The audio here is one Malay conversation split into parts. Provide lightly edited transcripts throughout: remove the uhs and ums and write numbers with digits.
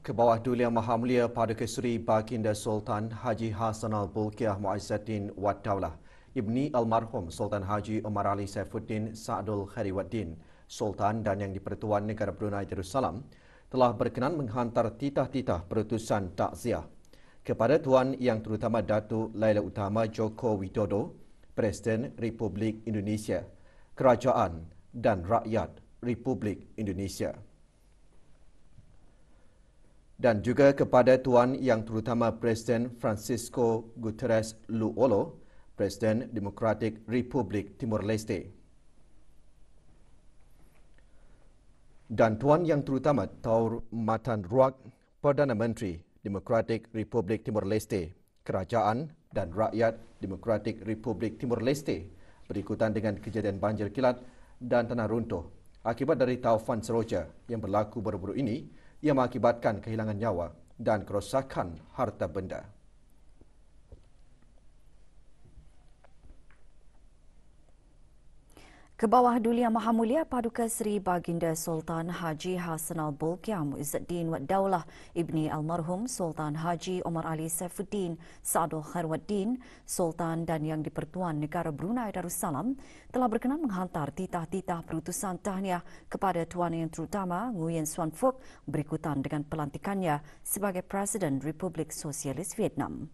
Ke bawah Duli Yang Maha Mulia Paduka Seri Baginda Sultan Haji Hassan Al-Bolkiah Muizzuddin Wad Daulah, Ibni Almarhum Sultan Haji Omar Ali Saifuddin Sa'adul Khairuddin, Sultan dan Yang di-Pertuan Negara Brunei Darussalam telah berkenan menghantar titah-titah perutusan takziah kepada Tuan Yang Terutama Datuk Laila Utama Joko Widodo, Presiden Republik Indonesia, Kerajaan dan Rakyat Republik Indonesia. Dan juga kepada Tuan Yang Terutama Presiden Francisco Guterres Luolo, Presiden Demokratik Republik Timur Leste. Dan Tuan Yang Terutama Taur Matan Ruak, Perdana Menteri Demokratik Republik Timur Leste, Kerajaan dan Rakyat Demokratik Republik Timur Leste berikutan dengan kejadian banjir kilat dan tanah runtuh akibat dari taufan seroja yang berlaku baru-baru ini yang mengakibatkan kehilangan nyawa dan kerosakan harta benda. Ke bawah Duli Yang Maha Mulia Paduka Seri Baginda Sultan Haji Hassan Al-Bolkiah Muizzuddin Wad Daulah, Ibni Almarhum Sultan Haji Omar Ali Saifuddin Sa'adul Khairuddin, Sultan dan Yang di-Pertuan Negara Brunei Darussalam telah berkenan menghantar titah-titah perutusan tahniah kepada Tuan Yang Terutama Nguyen Xuan Phuc berikutan dengan pelantikannya sebagai Presiden Republik Sosialis Vietnam.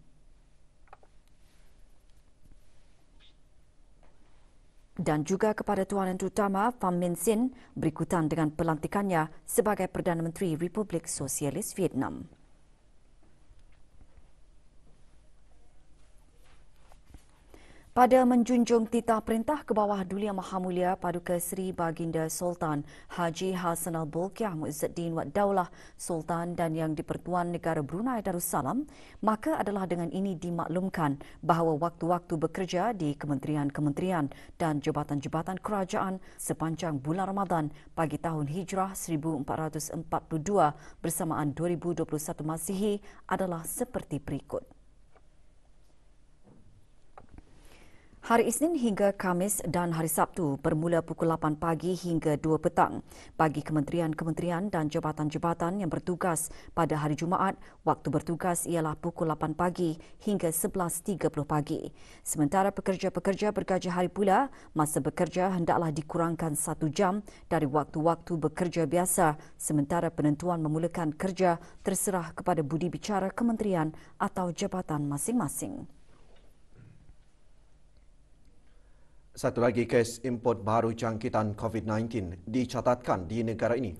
Dan juga kepada Tuan Yang Terutama Pham Minh Chinh berikutan dengan pelantikannya sebagai Perdana Menteri Republik Sosialis Vietnam. Pada menjunjung titah perintah ke bawah Duli Yang Maha Mulia Paduka Seri Baginda Sultan Haji Hassan Al-Bolkiah Muizzuddin Wad Daulah, Sultan dan Yang di-Pertuan Negara Brunei Darussalam, maka adalah dengan ini dimaklumkan bahawa waktu-waktu bekerja di kementerian-kementerian dan jabatan-jabatan kerajaan sepanjang bulan Ramadan bagi tahun Hijrah 1442 bersamaan 2021 Masihi adalah seperti berikut. Hari Isnin hingga Khamis dan hari Sabtu bermula pukul 8 pagi hingga 2 petang. Bagi kementerian-kementerian dan jabatan-jabatan yang bertugas pada hari Jumaat, waktu bertugas ialah pukul 8 pagi hingga 11.30 pagi. Sementara pekerja-pekerja bergaji hari pula, masa bekerja hendaklah dikurangkan 1 jam dari waktu-waktu bekerja biasa, sementara penentuan memulakan kerja terserah kepada budi bicara kementerian atau jabatan masing-masing. Satu lagi kes import baru jangkitan COVID-19 dicatatkan di negara ini.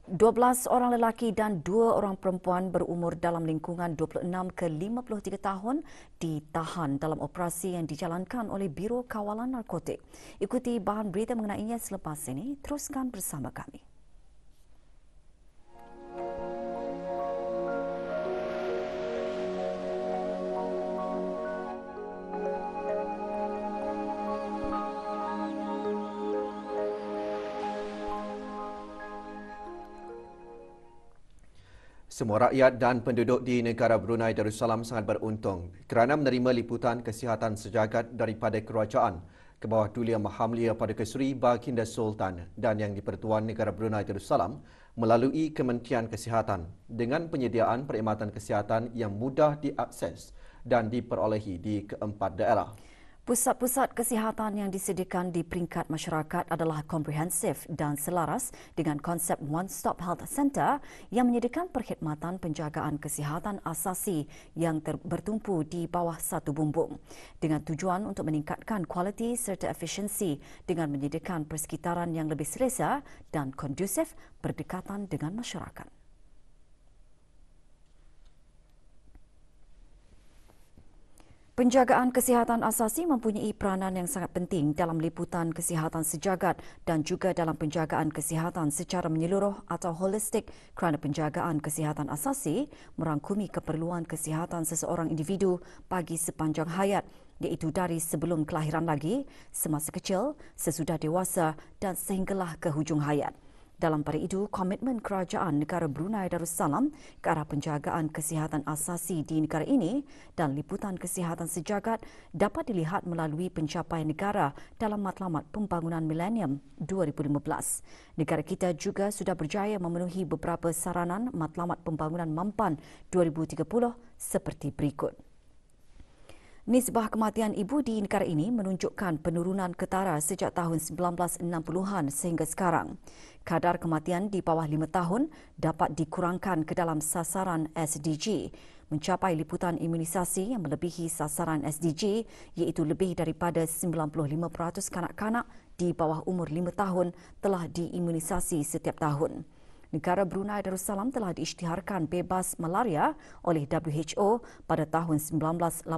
12 orang lelaki dan 2 orang perempuan berumur dalam lingkungan 26 ke 53 tahun ditahan dalam operasi yang dijalankan oleh Biro Kawalan Narkotik. Ikuti bahan berita mengenainya selepas ini. Teruskan bersama kami. Semua rakyat dan penduduk di negara Brunei Darussalam sangat beruntung kerana menerima liputan kesihatan sejagat daripada kerajaan ke bawah Duli Yang Maha Mulia Paduka Seri Baginda Sultan dan Yang di-Pertuan Negara Brunei Darussalam melalui Kementerian Kesihatan dengan penyediaan perkhidmatan kesihatan yang mudah diakses dan diperolehi di keempat daerah. Pusat-pusat kesihatan yang disediakan di peringkat masyarakat adalah komprehensif dan selaras dengan konsep One Stop Health Centre yang menyediakan perkhidmatan penjagaan kesihatan asasi yang bertumpu di bawah satu bumbung dengan tujuan untuk meningkatkan kualiti serta efisiensi dengan menyediakan persekitaran yang lebih selesa dan kondusif berdekatan dengan masyarakat. Penjagaan kesihatan asasi mempunyai peranan yang sangat penting dalam liputan kesihatan sejagat dan juga dalam penjagaan kesihatan secara menyeluruh atau holistik kerana penjagaan kesihatan asasi merangkumi keperluan kesihatan seseorang individu bagi sepanjang hayat, iaitu dari sebelum kelahiran lagi, semasa kecil, sesudah dewasa dan sehinggalah ke hujung hayat. Dalam pada itu, komitmen kerajaan negara Brunei Darussalam ke arah penjagaan kesihatan asasi di negara ini dan liputan kesihatan sejagat dapat dilihat melalui pencapaian negara dalam Matlamat Pembangunan Milenium 2015. Negara kita juga sudah berjaya memenuhi beberapa saranan Matlamat Pembangunan Mampan 2030 seperti berikut. Nisbah kematian ibu di negara ini menunjukkan penurunan ketara sejak tahun 1960-an sehingga sekarang. Kadar kematian di bawah 5 tahun dapat dikurangkan ke dalam sasaran SDG, mencapai liputan imunisasi yang melebihi sasaran SDG iaitu lebih daripada 95% kanak-kanak di bawah umur 5 tahun telah diimunisasi setiap tahun. Negara Brunei Darussalam telah diisytiharkan bebas malaria oleh WHO pada tahun 1987,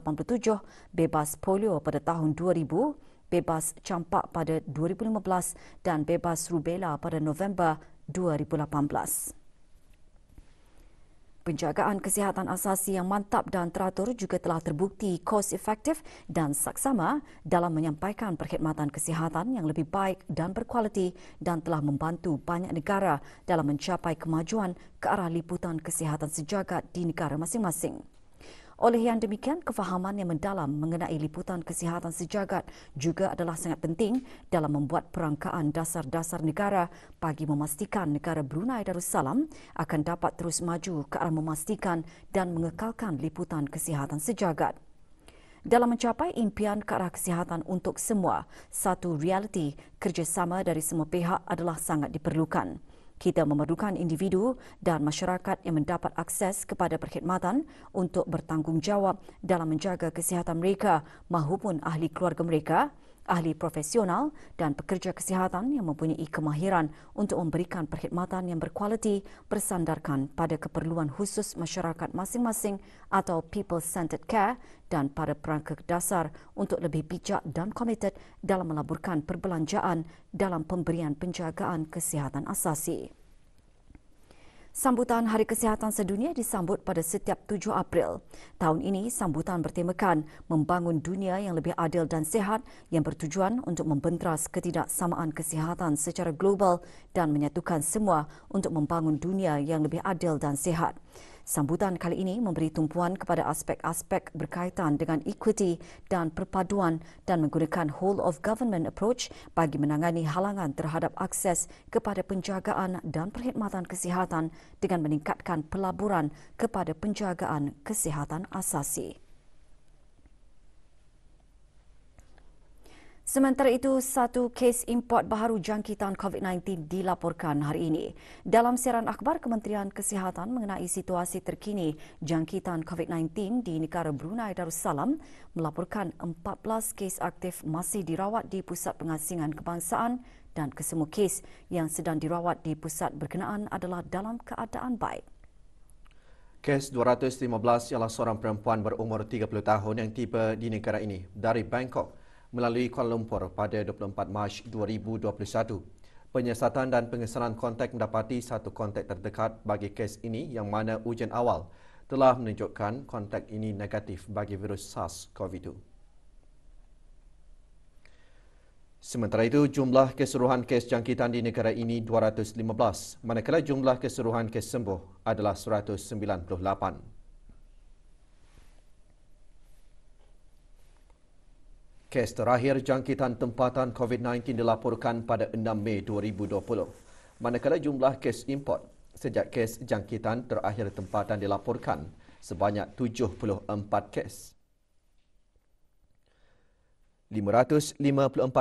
bebas polio pada tahun 2000, bebas campak pada 2015 dan bebas rubella pada November 2018. Penjagaan kesihatan asasi yang mantap dan teratur juga telah terbukti kos efektif dan saksama dalam menyampaikan perkhidmatan kesihatan yang lebih baik dan berkualiti dan telah membantu banyak negara dalam mencapai kemajuan ke arah liputan kesihatan sejagat di negara masing-masing. Oleh yang demikian, kefahaman yang mendalam mengenai liputan kesihatan sejagat juga adalah sangat penting dalam membuat perangkaan dasar-dasar negara bagi memastikan negara Brunei Darussalam akan dapat terus maju ke arah memastikan dan mengekalkan liputan kesihatan sejagat. Dalam mencapai impian ke arah kesihatan untuk semua, satu realiti kerjasama dari semua pihak adalah sangat diperlukan. Kita memerlukan individu dan masyarakat yang mendapat akses kepada perkhidmatan untuk bertanggungjawab dalam menjaga kesihatan mereka mahupun ahli keluarga mereka, ahli profesional dan pekerja kesihatan yang mempunyai kemahiran untuk memberikan perkhidmatan yang berkualiti bersandarkan pada keperluan khusus masyarakat masing-masing atau people-centered care dan pada perangka dasar untuk lebih bijak dan komited dalam melaburkan perbelanjaan dalam pemberian penjagaan kesihatan asasi. Sambutan Hari Kesihatan Sedunia disambut pada setiap 7 April. Tahun ini, sambutan bertemakan membangun dunia yang lebih adil dan sihat yang bertujuan untuk membentras ketidaksamaan kesihatan secara global dan menyatukan semua untuk membangun dunia yang lebih adil dan sihat. Sambutan kali ini memberi tumpuan kepada aspek-aspek berkaitan dengan equity dan perpaduan dan menggunakan whole of government approach bagi menangani halangan terhadap akses kepada penjagaan dan perkhidmatan kesihatan dengan meningkatkan pelaburan kepada penjagaan kesihatan asasi. Sementara itu, satu kes import baharu jangkitan COVID-19 dilaporkan hari ini. Dalam siaran akhbar Kementerian Kesihatan mengenai situasi terkini jangkitan COVID-19 di negara Brunei Darussalam melaporkan 14 kes aktif masih dirawat di Pusat Pengasingan Kebangsaan dan kesemua kes yang sedang dirawat di pusat berkenaan adalah dalam keadaan baik. Kes 215 ialah seorang perempuan berumur 30 tahun yang tiba di negara ini dari Bangkok melalui Kuala Lumpur pada 24 Mac 2021. Penyiasatan dan pengesalan kontak mendapati satu kontak terdekat bagi kes ini yang mana ujian awal telah menunjukkan kontak ini negatif bagi virus SARS-CoV-2. Sementara itu, jumlah keseluruhan kes jangkitan di negara ini 215, manakala jumlah keseluruhan kes sembuh adalah 198. Kes terakhir jangkitan tempatan COVID-19 dilaporkan pada 6 Mei 2020, manakala jumlah kes import sejak kes jangkitan terakhir tempatan dilaporkan sebanyak 74 kes. 554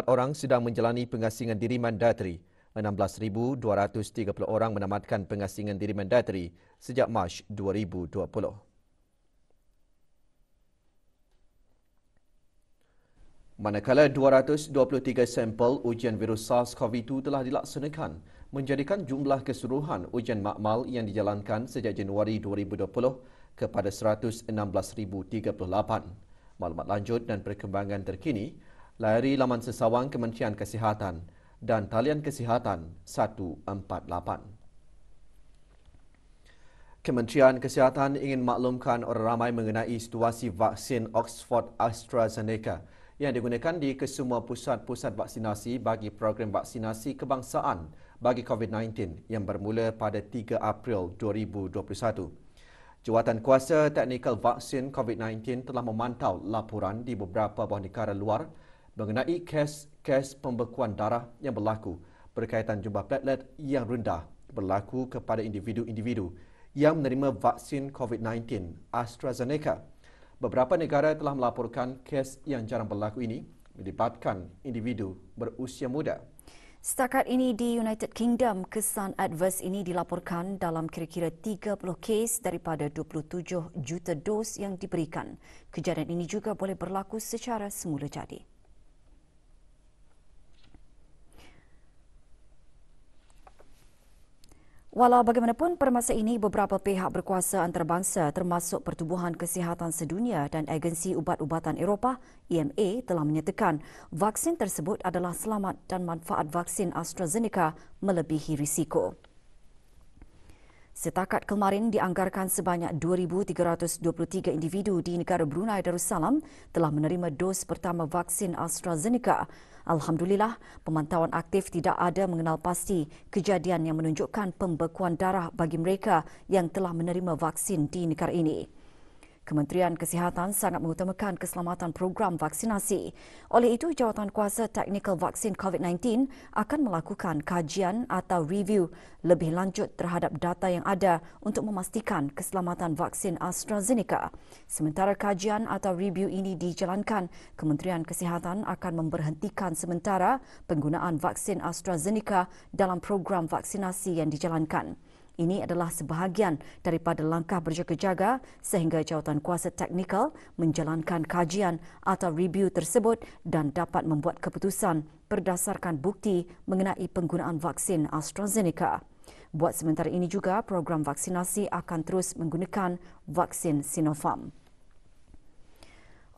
orang sedang menjalani pengasingan diri mandatri, 16,230 orang menamatkan pengasingan diri mandatri sejak Mac 2020. Manakala 223 sampel ujian virus SARS-CoV-2 telah dilaksanakan, menjadikan jumlah keseluruhan ujian makmal yang dijalankan sejak Januari 2020 kepada 116,038. Maklumat lanjut dan perkembangan terkini layari laman sesawang Kementerian Kesihatan dan talian kesihatan 148. Kementerian Kesihatan ingin maklumkan orang ramai mengenai situasi vaksin Oxford AstraZeneca yang digunakan di kesemua pusat-pusat vaksinasi bagi program vaksinasi kebangsaan bagi COVID-19 yang bermula pada 3 April 2021. Jawatankuasa Teknikal Vaksin COVID-19 telah memantau laporan di beberapa buah negara luar mengenai kes pembekuan darah yang berlaku berkaitan jumlah platelet yang rendah berlaku kepada individu-individu yang menerima vaksin COVID-19 AstraZeneca. Beberapa negara telah melaporkan kes yang jarang berlaku ini melibatkan individu berusia muda. Setakat ini di United Kingdom, kesan adverse ini dilaporkan dalam kira-kira 30 kes daripada 27 juta dos yang diberikan. Kejadian ini juga boleh berlaku secara semula jadi. Walau bagaimanapun, pada masa ini beberapa pihak berkuasa antarabangsa termasuk Pertubuhan Kesihatan Sedunia dan Agensi Ubat-Ubatan Eropah EMA telah menyatakan vaksin tersebut adalah selamat dan manfaat vaksin AstraZeneca melebihi risiko. Setakat kemarin dianggarkan sebanyak 2,323 individu di negara Brunei Darussalam telah menerima dos pertama vaksin AstraZeneca. Alhamdulillah, pemantauan aktif tidak ada mengenal pasti kejadian yang menunjukkan pembekuan darah bagi mereka yang telah menerima vaksin di negara ini. Kementerian Kesihatan sangat mengutamakan keselamatan program vaksinasi. Oleh itu, Jawatankuasa Teknikal Vaksin COVID-19 akan melakukan kajian atau review lebih lanjut terhadap data yang ada untuk memastikan keselamatan vaksin AstraZeneca. Sementara kajian atau review ini dijalankan, Kementerian Kesihatan akan memberhentikan sementara penggunaan vaksin AstraZeneca dalam program vaksinasi yang dijalankan. Ini adalah sebahagian daripada langkah berjaga-jaga sehingga Jawatankuasa Teknikal menjalankan kajian atau review tersebut dan dapat membuat keputusan berdasarkan bukti mengenai penggunaan vaksin AstraZeneca. Buat sementara ini juga, program vaksinasi akan terus menggunakan vaksin Sinopharm.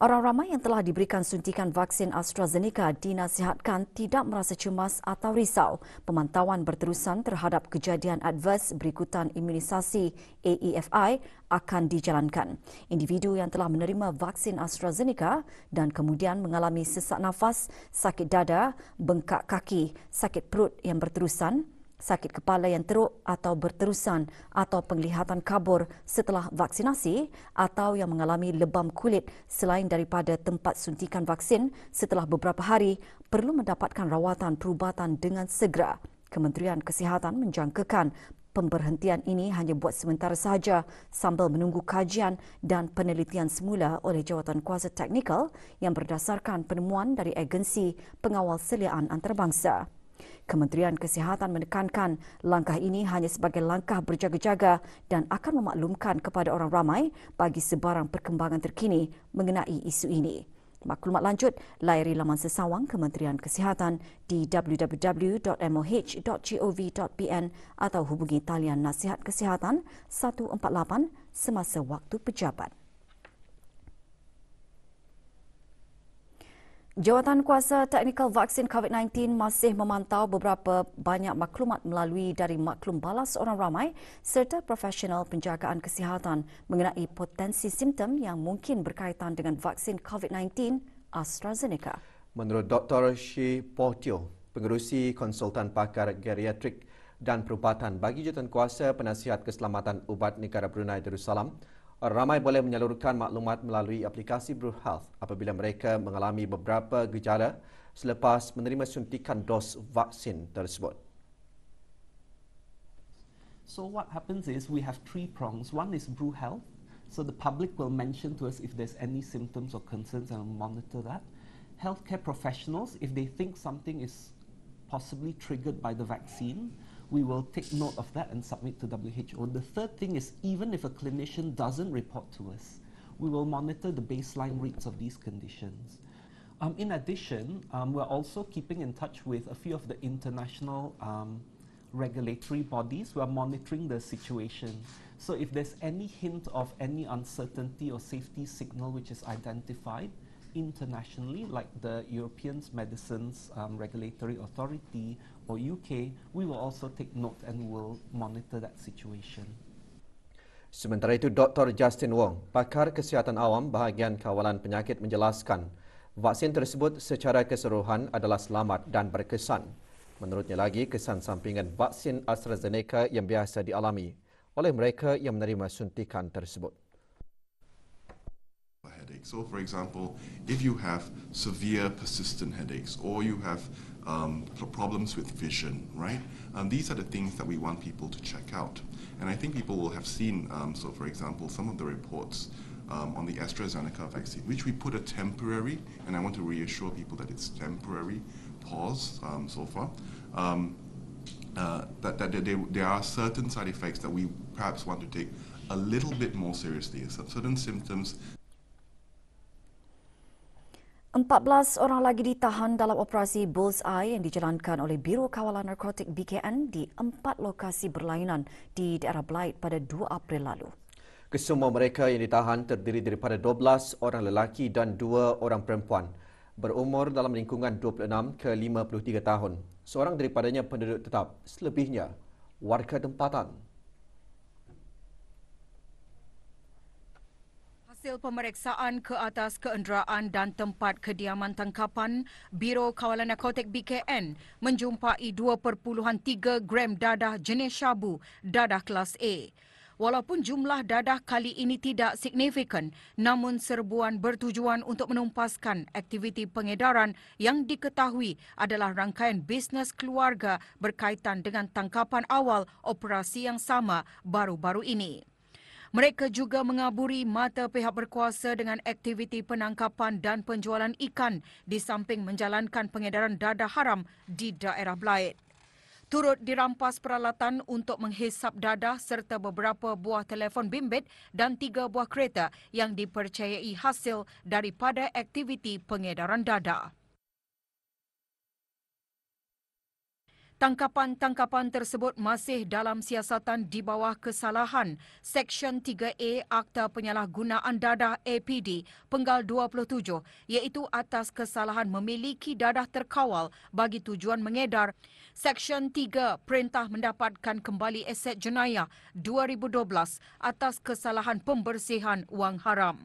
Orang ramai yang telah diberikan suntikan vaksin AstraZeneca dinasihatkan tidak merasa cemas atau risau. Pemantauan berterusan terhadap kejadian adverse berikutan imunisasi AEFI akan dijalankan. Individu yang telah menerima vaksin AstraZeneca dan kemudian mengalami sesak nafas, sakit dada, bengkak kaki, sakit perut yang berterusan, sakit kepala yang teruk atau berterusan atau penglihatan kabur setelah vaksinasi atau yang mengalami lebam kulit selain daripada tempat suntikan vaksin setelah beberapa hari perlu mendapatkan rawatan perubatan dengan segera. Kementerian Kesihatan menjangkakan pemberhentian ini hanya buat sementara sahaja sambil menunggu kajian dan penelitian semula oleh Jawatankuasa Teknikal yang berdasarkan penemuan dari Agensi Pengawal Seliaan Antarabangsa. Kementerian Kesihatan menekankan langkah ini hanya sebagai langkah berjaga-jaga dan akan memaklumkan kepada orang ramai bagi sebarang perkembangan terkini mengenai isu ini. Maklumat lanjut, layari laman sesawang Kementerian Kesihatan di www.moh.gov.pn atau hubungi talian Nasihat Kesihatan 148 semasa waktu pejabat. Jawatankuasa Teknikal Vaksin COVID-19 masih memantau beberapa banyak maklumat melalui dari maklum balas orang ramai serta profesional penjagaan kesihatan mengenai potensi simptom yang mungkin berkaitan dengan vaksin COVID-19 AstraZeneca. Menurut Dr. Shi Potio, pengerusi konsultan pakar geriatrik dan perubatan bagi Jawatankuasa Penasihat Keselamatan Ubat Negara Brunei Darussalam, ramai boleh menyalurkan maklumat melalui aplikasi BruHealth apabila mereka mengalami beberapa gejala selepas menerima suntikan dos vaksin tersebut. So what happens is we have three prongs. One is BruHealth. So the public will mention to us if there's any symptoms or concerns and we'll monitor that. Healthcare professionals, if they think something is possibly triggered by the vaccine, we will take note of that and submit to WHO. The third thing is, even if a clinician doesn't report to us, we will monitor the baseline rates of these conditions. In addition, we're also keeping in touch with a few of the international regulatory bodies. We're monitoring the situation. So if there's any hint of any uncertainty or safety signal which is identified internationally, like the European Medicines Regulatory Authority or UK, we will also take note and will monitor that situation. Sementara itu, Dr. Justin Wong, pakar kesihatan awam bahagian kawalan penyakit menjelaskan vaksin tersebut secara keseluruhan adalah selamat dan berkesan. Menurutnya lagi, kesan sampingan vaksin AstraZeneca yang biasa dialami oleh mereka yang menerima suntikan tersebut. So, for example, if you have severe persistent headaches or you have problems with vision, right? These are the things that we want people to check out. And I think people will have seen, so for example, some of the reports on the AstraZeneca vaccine, which we put a temporary, and I want to reassure people that it's temporary pause so far, that there are certain side effects that we perhaps want to take a little bit more seriously. Certain symptoms. 14 orang lagi ditahan dalam operasi Bullseye yang dijalankan oleh Biro Kawalan Narkotik BKN di 4 lokasi berlainan di daerah Belait pada 2 April lalu. Kesemua mereka yang ditahan terdiri daripada 12 orang lelaki dan 2 orang perempuan berumur dalam lingkungan 26 ke 53 tahun. Seorang daripadanya penduduk tetap, selebihnya warga tempatan. Hasil pemeriksaan ke atas keenderaan dan tempat kediaman tangkapan, Biro Kawalan Narkotik BKN menjumpai 2.3 gram dadah jenis syabu, dadah kelas A. Walaupun jumlah dadah kali ini tidak signifikan, namun serbuan bertujuan untuk menumpaskan aktiviti pengedaran yang diketahui adalah rangkaian bisnes keluarga berkaitan dengan tangkapan awal operasi yang sama baru-baru ini. Mereka juga mengaburi mata pihak berkuasa dengan aktiviti penangkapan dan penjualan ikan di samping menjalankan pengedaran dadah haram di daerah Belait. Turut dirampas peralatan untuk menghisap dadah serta beberapa buah telefon bimbit dan 3 buah kereta yang dipercayai hasil daripada aktiviti pengedaran dadah. Tangkapan-tangkapan tersebut masih dalam siasatan di bawah kesalahan Seksyen 3A Akta Penyalahgunaan Dadah APD Penggal 27 iaitu atas kesalahan memiliki dadah terkawal bagi tujuan mengedar. Seksyen 3 Perintah Mendapatkan Kembali Aset Jenayah 2012 atas kesalahan pembersihan wang haram.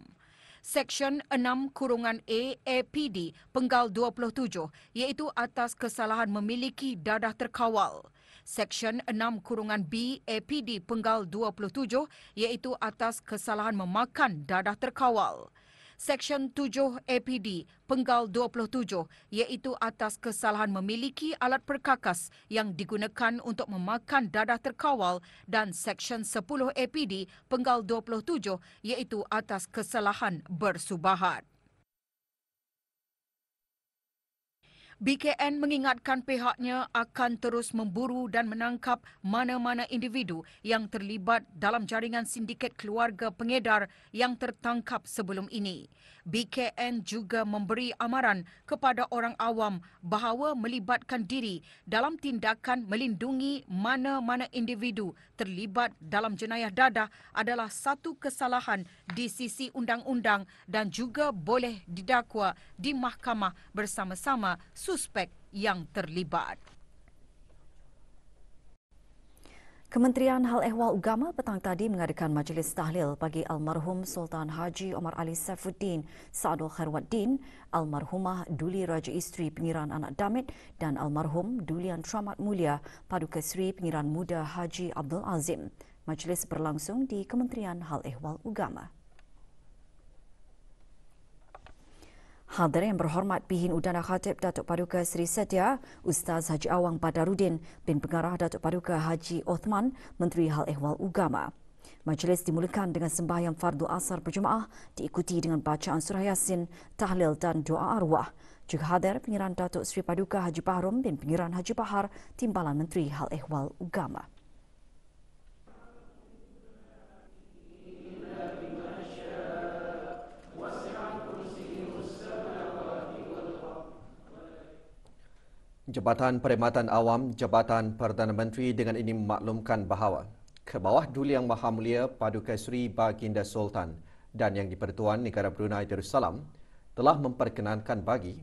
Seksyen 6(A) APD Penggal 27 iaitu atas kesalahan memiliki dadah terkawal. Seksyen 6(B) APD Penggal 27 iaitu atas kesalahan memakan dadah terkawal. Seksyen 7 APD Penggal 27 iaitu atas kesalahan memiliki alat perkakas yang digunakan untuk memakan dadah terkawal dan Seksyen 10 APD Penggal 27 iaitu atas kesalahan bersubahat. BKN mengingatkan pihaknya akan terus memburu dan menangkap mana-mana individu yang terlibat dalam jaringan sindiket keluarga pengedar yang tertangkap sebelum ini. BKN juga memberi amaran kepada orang awam bahawa melibatkan diri dalam tindakan melindungi mana-mana individu terlibat dalam jenayah dadah adalah satu kesalahan di sisi undang-undang dan juga boleh didakwa di mahkamah bersama-sama suspek yang terlibat. Kementerian Hal Ehwal Agama petang tadi mengadakan majlis tahlil bagi almarhum Sultan Haji Omar Ali Saifuddin Sa'adul Khairwaddin, almarhumah Duli Raja Isteri Pengiran Anak Damit dan almarhum Dulian Teramat Mulia Paduka Seri Pengiran Muda Haji Abdul Azim. Majlis berlangsung di Kementerian Hal Ehwal Agama. Hadir yang berhormat Pihin Udana Khatib Datuk Paduka Seri Setia, Ustaz Haji Awang Badarudin bin Pengarah Datuk Paduka Haji Othman, Menteri Hal Ehwal Agama. Majlis dimulakan dengan sembahyang fardu asar berjemaah diikuti dengan bacaan surah Yasin, tahlil dan doa arwah. Juga hadir Pengiran Datuk Seri Paduka Haji Bahrum bin Pengiran Haji Bahar, Timbalan Menteri Hal Ehwal Agama. Jabatan Perkhidmatan Awam Jabatan Perdana Menteri dengan ini memaklumkan bahawa ke bawah Duli Yang Maha Mulia Paduka Seri Baginda Sultan dan Yang di-Pertuan Negara Brunei Darussalam telah memperkenankan bagi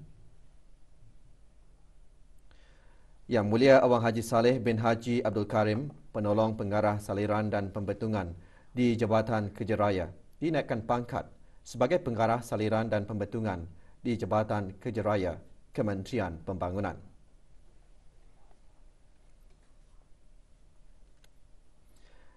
Yang Mulia Awang Haji Saleh bin Haji Abdul Karim, Penolong Pengarah Saliran dan Pembentungan di Jabatan Kerja Raya, dinaikkan pangkat sebagai Pengarah Saliran dan Pembentungan di Jabatan Kerja Raya Kementerian Pembangunan.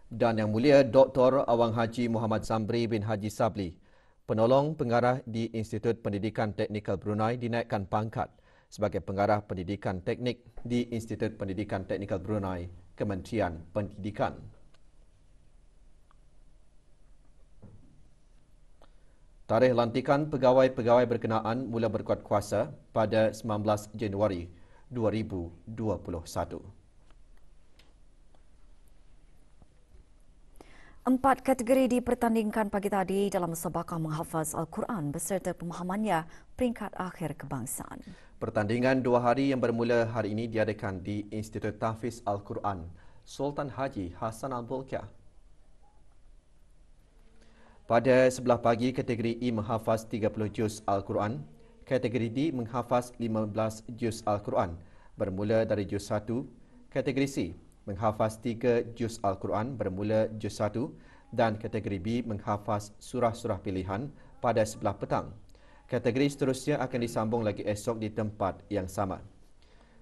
Dan Yang Mulia Dr. Awang Haji Muhammad Zamri bin Haji Sabli, penolong pengarah di Institut Pendidikan Teknikal Brunei, dinaikkan pangkat sebagai pengarah pendidikan teknik di Institut Pendidikan Teknikal Brunei, Kementerian Pendidikan. Tarikh lantikan pegawai-pegawai berkenaan mula berkuat kuasa pada 19 Januari 2021. 4 kategori dipertandingkan pagi tadi dalam musabaqah menghafaz Al-Quran beserta pemahamannya peringkat akhir kebangsaan. Pertandingan 2 hari yang bermula hari ini diadakan di Institut Tahfiz Al-Quran Sultan Haji Hassan Al-Bolkiah. Pada sebelah pagi, kategori E menghafaz 30 juz Al-Quran, kategori D menghafaz 15 juz Al-Quran bermula dari juz 1, kategori C menghafaz 3 juz Al-Quran bermula juz 1 dan kategori B menghafaz surah-surah pilihan pada sebelah petang. Kategori seterusnya akan disambung lagi esok di tempat yang sama.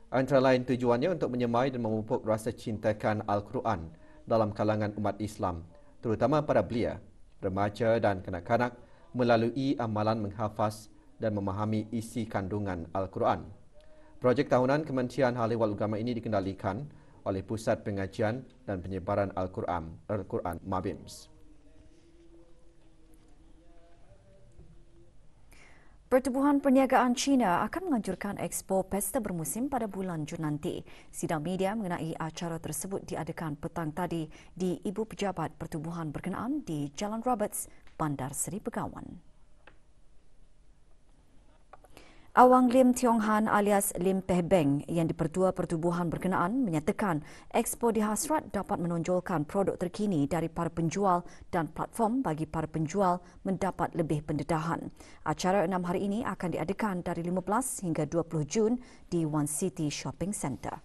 Antara lain tujuannya untuk menyemai dan memupuk rasa cintakan Al-Quran dalam kalangan umat Islam, terutama para belia, remaja dan kanak-kanak melalui amalan menghafaz dan memahami isi kandungan Al-Quran. Projek tahunan Kementerian Hal Ehwal Agama ini dikendalikan oleh Pusat Pengajian dan Penyebaran Al-Quran MABIMS. Pertubuhan Perniagaan China akan menganjurkan Expo Pesta Bermusim pada bulan Jun nanti. Sidang media mengenai acara tersebut diadakan petang tadi di Ibu Pejabat Pertubuhan berkenaan di Jalan Roberts, Bandar Seri Begawan. Awang Lim Tiong Han alias Lim Peh Beng yang dipertua pertubuhan berkenaan menyatakan Expo dihasrat dapat menonjolkan produk terkini dari para penjual dan platform bagi para penjual mendapat lebih pendedahan. Acara 6 hari ini akan diadakan dari 15 hingga 20 Jun di One City Shopping Centre.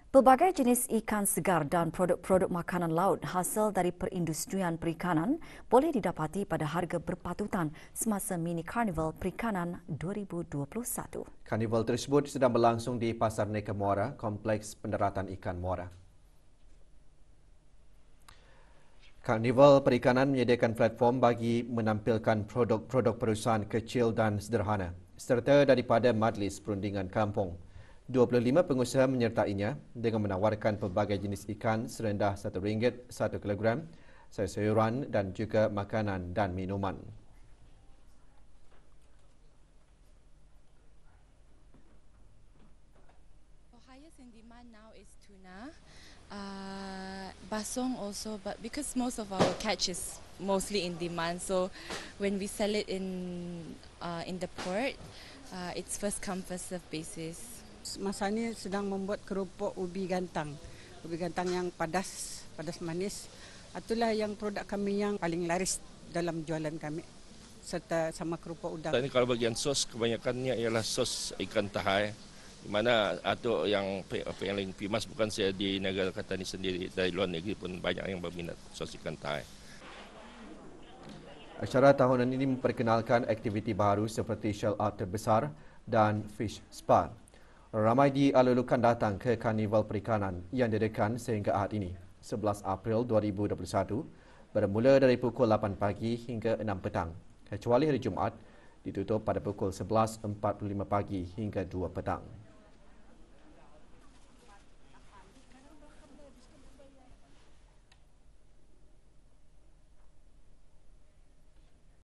Pelbagai jenis ikan segar dan produk-produk makanan laut hasil dari perindustrian perikanan boleh didapati pada harga berpatutan semasa Mini Karnival Perikanan 2021. Karnival tersebut sedang berlangsung di Pasar Neka Muara, Kompleks Pendaratan Ikan Muara. Karnival Perikanan menyediakan platform bagi menampilkan produk-produk perusahaan kecil dan sederhana serta daripada Majlis Perundingan Kampung. 25 pengusaha menyertainya dengan menawarkan pelbagai jenis ikan serendah RM1 1 kilogram, sayur-sayuran dan juga makanan dan minuman. Highest in demand now is tuna, basong also, but because most of our catch is mostly in demand, so when we sell it in the port, it's first come first serve basis. Masa ini sedang membuat kerupuk ubi gantang yang padas manis. Itulah yang produk kami yang paling laris dalam jualan kami, serta sama kerupuk udang. Ini kalau bagian sos kebanyakannya ialah sos ikan tahai, di mana atau yang paling famous bukan saya di negara Kedah sendiri, dari luar negeri pun banyak yang berminat sos ikan tahai. Acara tahunan ini memperkenalkan aktiviti baru seperti shell art terbesar dan fish spa. Ramai dialulukan datang ke Karnival Perikanan yang diadakan sehingga Ahad ini, 11 April 2021, bermula dari pukul 8 pagi hingga 6 petang, kecuali hari Jumaat ditutup pada pukul 11.45 pagi hingga 2 petang.